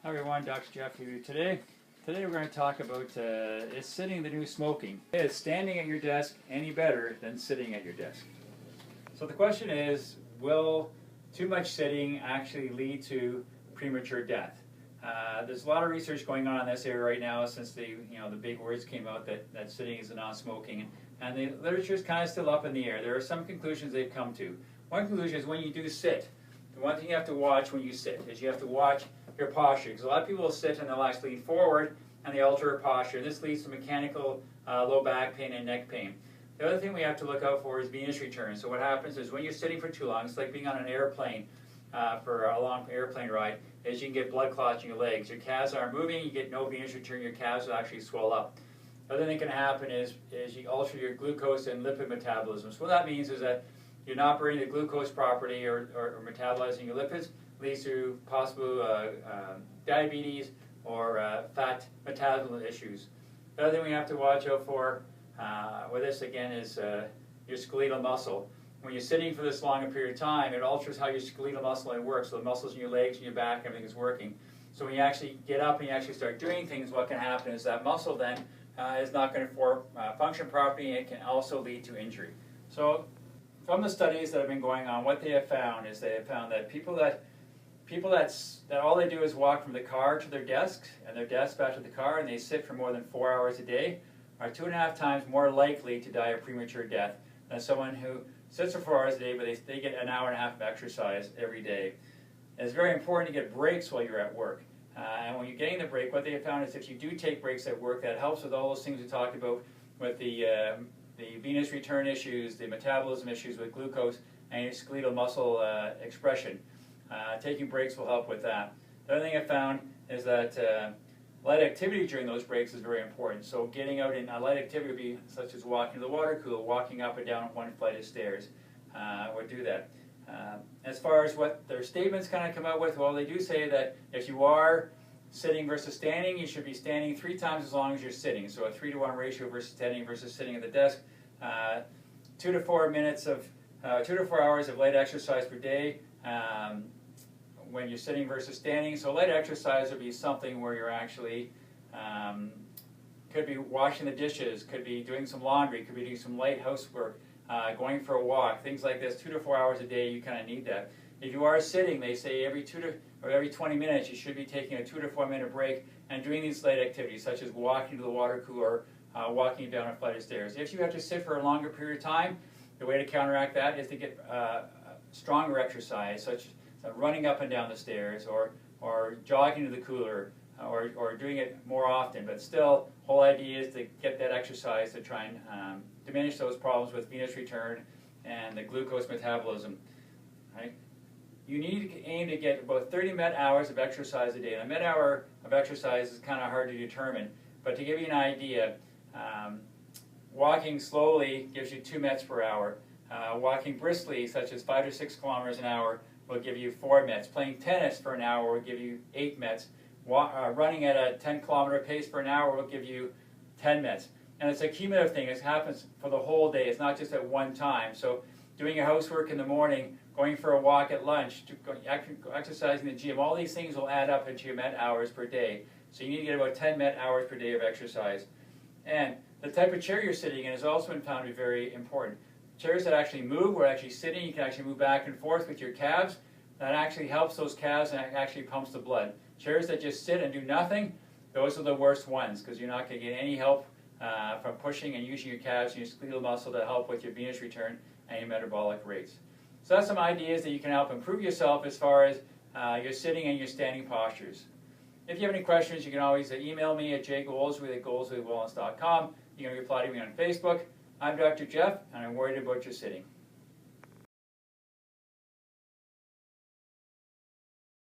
Hi everyone, Dr. Jeff here today. Today we're going to talk about is sitting the new smoking? Is standing at your desk any better than sitting at your desk? So the question is, will too much sitting actually lead to premature death? There's a lot of research going on in this area right now since the big words came out that sitting is non-smoking, and the literature is kind of still up in the air. There are some conclusions they've come to. One conclusion is when you do sit, the one thing you have to watch when you sit is you have to watch your posture, because a lot of people will sit and they'll actually lean forward and they alter their posture. This leads to mechanical low back pain and neck pain. The other thing we have to look out for is venous return. So what happens is when you're sitting for too long, it's like being on an airplane for a long airplane ride, is you can get blood clots in your legs. Your calves aren't moving, you get no venous return, your calves will actually swell up. The other thing that can happen is you alter your glucose and lipid metabolism. So what that means is that you're not burning the glucose properly or metabolizing your lipids, leads to possible diabetes or fat metabolism issues. The other thing we have to watch out for with this again is your skeletal muscle. When you're sitting for this long a period of time, it alters how your skeletal muscle works. So the muscles in your legs and your back, everything is working. So when you actually get up and you actually start doing things, what can happen is that muscle then is not going to function properly, and it can also lead to injury. So from the studies that have been going on, what they have found is they have found that people that all they do is walk from the car to their desk and their desk back to the car, and they sit for more than 4 hours a day, are 2.5 times more likely to die of premature death than someone who sits for 4 hours a day, but they get an hour and a half of exercise every day. And it's very important to get breaks while you're at work. And when you're getting the break, what they have found is if you do take breaks at work, that helps with all those things we talked about with the venous return issues, the metabolism issues with glucose, and your skeletal muscle expression. Taking breaks will help with that. The other thing I found is that light activity during those breaks is very important. So getting out in light activity would be such as walking to the water cooler, walking up and down one flight of stairs would do that. As far as what their statements kind of come out with, well, they do say that if you are sitting versus standing, you should be standing 3 times as long as you're sitting. So a 3-to-1 ratio versus standing versus sitting at the desk. 2 to 4 hours of light exercise per day. When you're sitting versus standing. So light exercise would be something where you're actually, could be washing the dishes, could be doing some laundry, could be doing some light housework, going for a walk, things like this. 2 to 4 hours a day, you kind of need that. If you are sitting, they say every 20 minutes you should be taking a 2 to 4 minute break and doing these light activities such as walking to the water cooler, walking down a flight of stairs. If you have to sit for a longer period of time, the way to counteract that is to get stronger exercise, such as running up and down the stairs or jogging to the cooler or doing it more often. But still, the whole idea is to get that exercise to try and diminish those problems with venous return and the glucose metabolism. Right? You need to aim to get about 30 met hours of exercise a day. And a met hour of exercise is kind of hard to determine, but to give you an idea, walking slowly gives you 2 mets per hour. Walking briskly, such as 5 to 6 kilometers an hour, will give you 4 mets. Playing tennis for an hour will give you 8 mets. Running at a 10-kilometer pace for an hour will give you 10 mets. And it's a cumulative thing. It happens for the whole day. It's not just at one time. So doing your housework in the morning, going for a walk at lunch, exercising in the gym, all these things will add up into your met hours per day. So you need to get about 10 met hours per day of exercise. And the type of chair you're sitting in has also been found to be very important. Chairs that actually move, where actually sitting, you can actually move back and forth with your calves. That actually helps those calves and actually pumps the blood. Chairs that just sit and do nothing, those are the worst ones because you're not going to get any help from pushing and using your calves and your skeletal muscle to help with your venous return and your metabolic rates. So that's some ideas that you can help improve yourself as far as your sitting and your standing postures. If you have any questions, you can always email me at jgoldsworth@goldsworthwellness.com. You can reply to me on Facebook. I'm Dr. Jeff, and I'm worried about your sitting.